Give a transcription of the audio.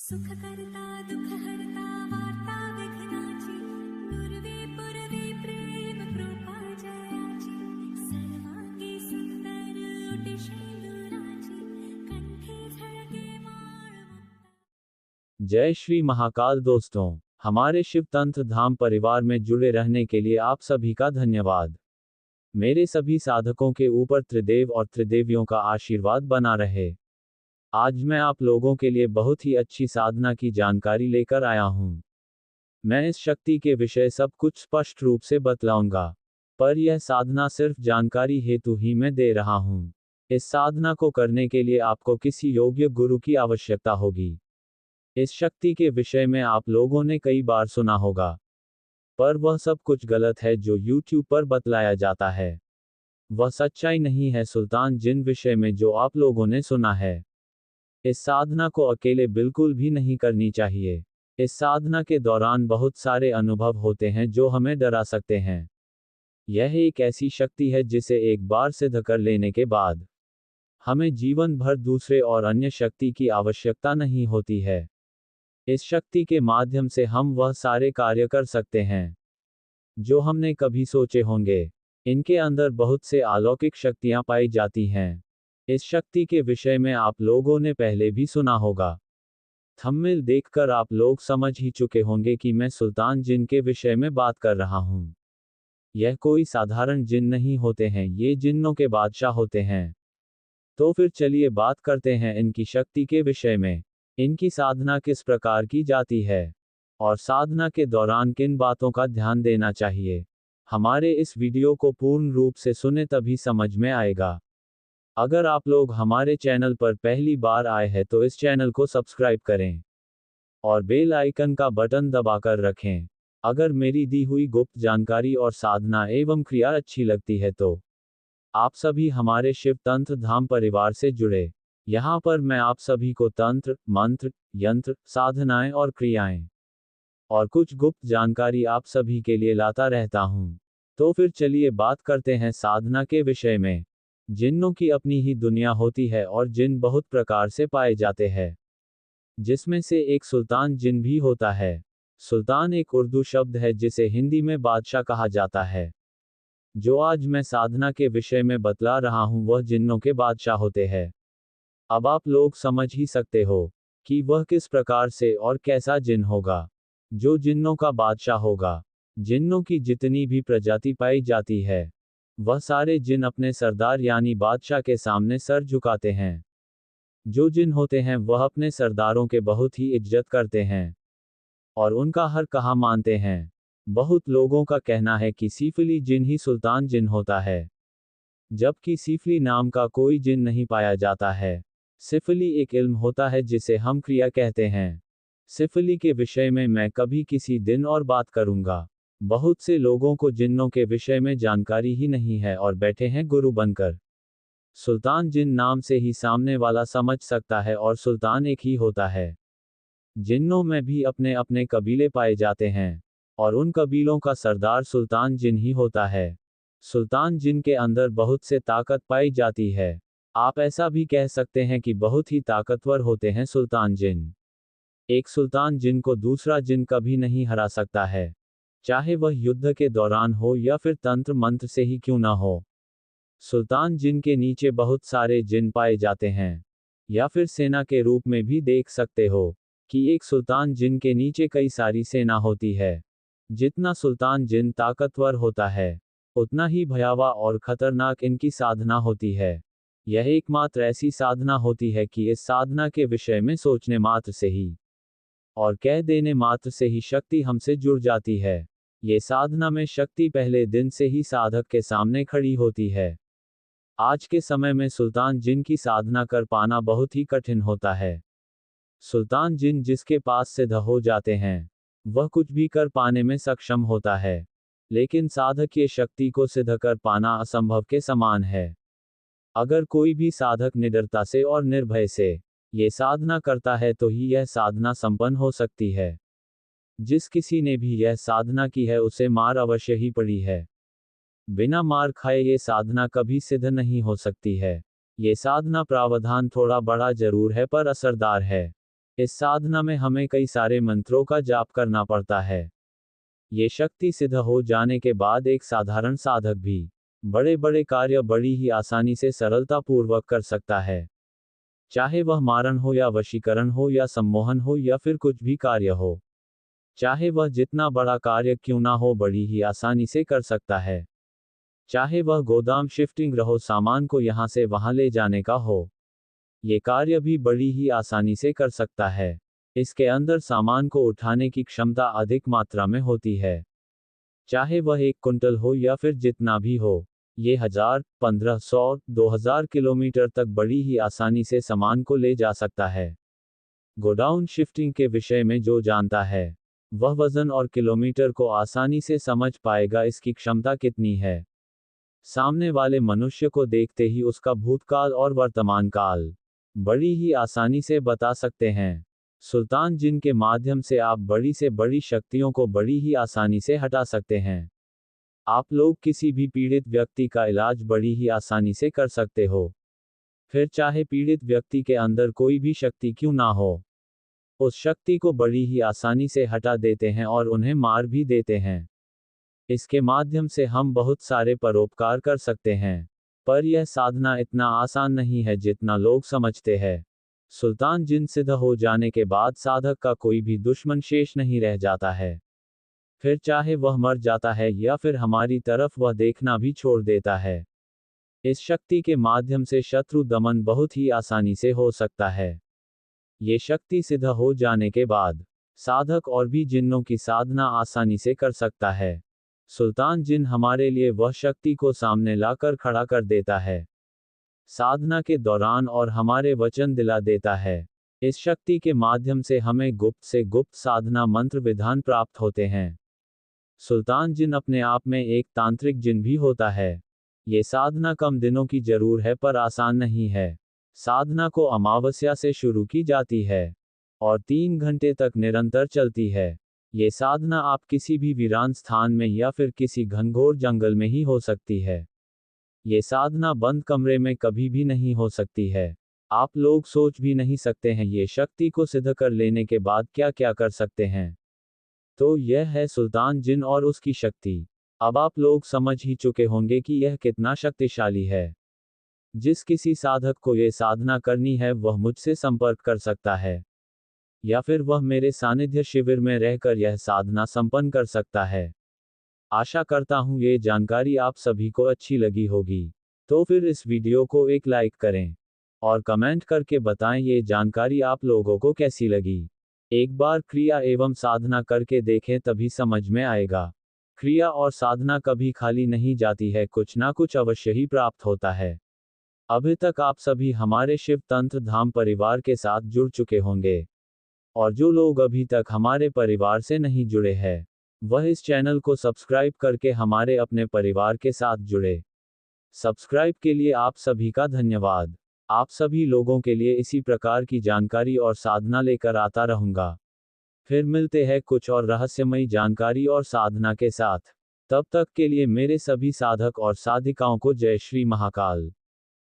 सुख करता दुख हरता वार्ता विघ्नाची दुर्वे पुरवे प्रेम कृपा जयाची सर्वांगी सुंदर ओटी शेंदुराची कंठी झळके माळ मुक्ता। जय श्री महाकाल दोस्तों, हमारे शिव तंत्र धाम परिवार में जुड़े रहने के लिए आप सभी का धन्यवाद। मेरे सभी साधकों के ऊपर त्रिदेव और त्रिदेवियों का आशीर्वाद बना रहे। आज मैं आप लोगों के लिए बहुत ही अच्छी साधना की जानकारी लेकर आया हूं। मैं इस शक्ति के विषय सब कुछ स्पष्ट रूप से बतलाऊंगा, पर यह साधना सिर्फ जानकारी हेतु ही मैं दे रहा हूं। इस साधना को करने के लिए आपको किसी योग्य गुरु की आवश्यकता होगी। इस शक्ति के विषय में आप लोगों ने कई बार सुना होगा, पर वह सब कुछ गलत है जो YouTube पर बतलाया जाता है। वह सच्चाई नहीं है सुल्तान जिन विषय में जो आप लोगों ने सुना है। इस साधना को अकेले बिल्कुल भी नहीं करनी चाहिए। इस साधना के दौरान बहुत सारे अनुभव होते हैं जो हमें डरा सकते हैं। यह एक ऐसी शक्ति है जिसे एक बार सिद्ध कर लेने के बाद हमें जीवन भर दूसरे और अन्य शक्ति की आवश्यकता नहीं होती है। इस शक्ति के माध्यम से हम वह सारे कार्य कर सकते हैं जो हमने कभी सोचे होंगे। इनके अंदर बहुत से अलौकिक शक्तियां पाई जाती हैं। इस शक्ति के विषय में आप लोगों ने पहले भी सुना होगा। थंबनेल देखकर आप लोग समझ ही चुके होंगे कि मैं सुल्तान जिन के विषय में बात कर रहा हूं। यह कोई साधारण जिन नहीं होते हैं, ये जिन्नों के बादशाह होते हैं। तो फिर चलिए बात करते हैं इनकी शक्ति के विषय में। इनकी साधना किस प्रकार की जाती है और साधना के दौरान किन बातों का ध्यान देना चाहिए। हमारे इस वीडियो को पूर्ण रूप से सुने तभी समझ में आएगा। अगर आप लोग हमारे चैनल पर पहली बार आए हैं तो इस चैनल को सब्सक्राइब करें और बेल आइकन का बटन दबाकर रखें। अगर मेरी दी हुई गुप्त जानकारी और साधना एवं क्रिया अच्छी लगती है तो आप सभी हमारे शिव तंत्र धाम परिवार से जुड़े। यहाँ पर मैं आप सभी को तंत्र, मंत्र, यंत्र, साधनाएं और क्रियाएं और कुछ गुप्त जानकारी आप सभी के लिए लाता रहता हूँ। तो फिर चलिए बात करते हैं साधना के विषय में। जिन्नों की अपनी ही दुनिया होती है और जिन बहुत प्रकार से पाए जाते हैं, जिसमें से एक सुल्तान जिन भी होता है। सुल्तान एक उर्दू शब्द है जिसे हिंदी में बादशाह कहा जाता है। जो आज मैं साधना के विषय में बतला रहा हूं वह जिन्नों के बादशाह होते हैं। अब आप लोग समझ ही सकते हो कि वह किस प्रकार से और कैसा जिन होगा जो जिन्नों का बादशाह होगा। जिन्नों की जितनी भी प्रजाति पाई जाती है वह सारे जिन अपने सरदार यानी बादशाह के सामने सर झुकाते हैं। जो जिन होते हैं वह अपने सरदारों के बहुत ही इज्जत करते हैं और उनका हर कहा मानते हैं। बहुत लोगों का कहना है कि सीफली जिन ही सुल्तान जिन होता है, जबकि सीफली नाम का कोई जिन नहीं पाया जाता है। सिफली एक इल्म होता है जिसे हम क्रिया कहते हैं। सिफली के विषय में मैं कभी किसी दिन और बात करूंगा। बहुत से लोगों को जिन्नों के विषय में जानकारी ही नहीं है और बैठे हैं गुरु बनकर। सुल्तान जिन नाम से ही सामने वाला समझ सकता है और सुल्तान एक ही होता है। जिन्नों में भी अपने अपने कबीले पाए जाते हैं और उन कबीलों का सरदार सुल्तान जिन ही होता है। सुल्तान जिन के अंदर बहुत से ताकत पाई जाती है। आप ऐसा भी कह सकते हैं कि बहुत ही ताकतवर होते हैं सुल्तान जिन। एक सुल्तान जिन को दूसरा जिन कभी नहीं हरा सकता है, चाहे वह युद्ध के दौरान हो या फिर तंत्र मंत्र से ही क्यों ना हो। सुल्तान जिन के नीचे बहुत सारे जिन पाए जाते हैं, या फिर सेना के रूप में भी देख सकते हो कि एक सुल्तान जिन के नीचे कई सारी सेना होती है। जितना सुल्तान जिन ताकतवर होता है उतना ही भयावह और खतरनाक इनकी साधना होती है। यह एकमात्र ऐसी साधना होती है कि इस साधना के विषय में सोचने मात्र से ही और कह देने मात्र से ही शक्ति हमसे जुड़ जाती है। ये साधना में शक्ति पहले दिन से ही साधक के सामने खड़ी होती है। आज के समय में सुल्तान जिन की साधना कर पाना बहुत ही कठिन होता है। सुल्तान जिन जिसके पास सिद्ध हो जाते हैं वह कुछ भी कर पाने में सक्षम होता है, लेकिन साधक ये शक्ति को सिद्ध कर पाना असंभव के समान है। अगर कोई भी साधक निडरता से और निर्भय से ये साधना करता है तो ही यह साधना संपन्न हो सकती है। जिस किसी ने भी यह साधना की है उसे मार अवश्य ही पड़ी है। बिना मार खाए ये साधना कभी सिद्ध नहीं हो सकती है। ये साधना प्रावधान थोड़ा बड़ा जरूर है पर असरदार है। इस साधना में हमें कई सारे मंत्रों का जाप करना पड़ता है। ये शक्ति सिद्ध हो जाने के बाद एक साधारण साधक भी बड़े बड़े कार्य बड़ी ही आसानी से सरलता पूर्वक कर सकता है। चाहे वह मारण हो या वशीकरण हो या सम्मोहन हो या फिर कुछ भी कार्य हो, चाहे वह जितना बड़ा कार्य क्यों ना हो, बड़ी ही आसानी से कर सकता है। चाहे वह गोदाम शिफ्टिंग रहो, सामान को यहाँ से वहाँ ले जाने का हो, ये कार्य भी बड़ी ही आसानी से कर सकता है। इसके अंदर सामान को उठाने की क्षमता अधिक मात्रा में होती है। चाहे वह 1 कुंटल हो या फिर जितना भी हो, ये 1000, 1500, 2000 किलोमीटर तक बड़ी ही आसानी से सामान को ले जा सकता है। गोडाउन शिफ्टिंग के विषय में जो जानता है, वह वजन और किलोमीटर को आसानी से समझ पाएगा इसकी क्षमता कितनी है। सामने वाले मनुष्य को देखते ही उसका भूतकाल और वर्तमान काल बड़ी ही आसानी से बता सकते हैं। सुल्तान जिन के माध्यम से आप बड़ी से बड़ी शक्तियों को बड़ी ही आसानी से हटा सकते हैं। आप लोग किसी भी पीड़ित व्यक्ति का इलाज बड़ी ही आसानी से कर सकते हो। फिर चाहे पीड़ित व्यक्ति के अंदर कोई भी शक्ति क्यों ना हो, उस शक्ति को बड़ी ही आसानी से हटा देते हैं और उन्हें मार भी देते हैं। इसके माध्यम से हम बहुत सारे परोपकार कर सकते हैं। पर यह साधना इतना आसान नहीं है जितना लोग समझते हैं। सुल्तान जिन सिद्ध हो जाने के बाद साधक का कोई भी दुश्मन शेष नहीं रह जाता है। फिर चाहे वह मर जाता है या फिर हमारी तरफ वह देखना भी छोड़ देता है। इस शक्ति के माध्यम से शत्रु दमन बहुत ही आसानी से हो सकता है। ये शक्ति सिद्ध हो जाने के बाद साधक और भी जिन्नों की साधना आसानी से कर सकता है। सुल्तान जिन हमारे लिए वह शक्ति को सामने लाकर खड़ा कर देता है साधना के दौरान और हमारे वचन दिला देता है। इस शक्ति के माध्यम से हमें गुप्त से गुप्त साधना मंत्र विधान प्राप्त होते हैं। सुल्तान जिन अपने आप में एक तांत्रिक जिन भी होता है। ये साधना कम दिनों की जरूर है पर आसान नहीं है। साधना को अमावस्या से शुरू की जाती है और 3 घंटे तक निरंतर चलती है। ये साधना आप किसी भी वीरान स्थान में या फिर किसी घनघोर जंगल में ही हो सकती है। ये साधना बंद कमरे में कभी भी नहीं हो सकती है। आप लोग सोच भी नहीं सकते हैं ये शक्ति को सिद्ध कर लेने के बाद क्या क्या कर सकते हैं। तो यह है सुल्तान जिन और उसकी शक्ति। अब आप लोग समझ ही चुके होंगे कि यह कितना शक्तिशाली है। जिस किसी साधक को ये साधना करनी है वह मुझसे संपर्क कर सकता है या फिर वह मेरे सानिध्य शिविर में रहकर यह साधना संपन्न कर सकता है। आशा करता हूँ ये जानकारी आप सभी को अच्छी लगी होगी। तो फिर इस वीडियो को एक लाइक करें और कमेंट करके बताएं ये जानकारी आप लोगों को कैसी लगी। एक बार क्रिया एवं साधना करके देखें तभी समझ में आएगा। क्रिया और साधना कभी खाली नहीं जाती है, कुछ ना कुछ अवश्य ही प्राप्त होता है। अभी तक आप सभी हमारे शिव तंत्र धाम परिवार के साथ जुड़ चुके होंगे और जो लोग अभी तक हमारे परिवार से नहीं जुड़े हैं वह इस चैनल को सब्सक्राइब करके हमारे अपने परिवार के साथ जुड़े। सब्सक्राइब के लिए आप सभी का धन्यवाद। आप सभी लोगों के लिए इसी प्रकार की जानकारी और साधना लेकर आता रहूंगा। फिर मिलते हैं कुछ और रहस्यमयी जानकारी और साधना के साथ। तब तक के लिए मेरे सभी साधक और साधिकाओं को जय श्री महाकाल।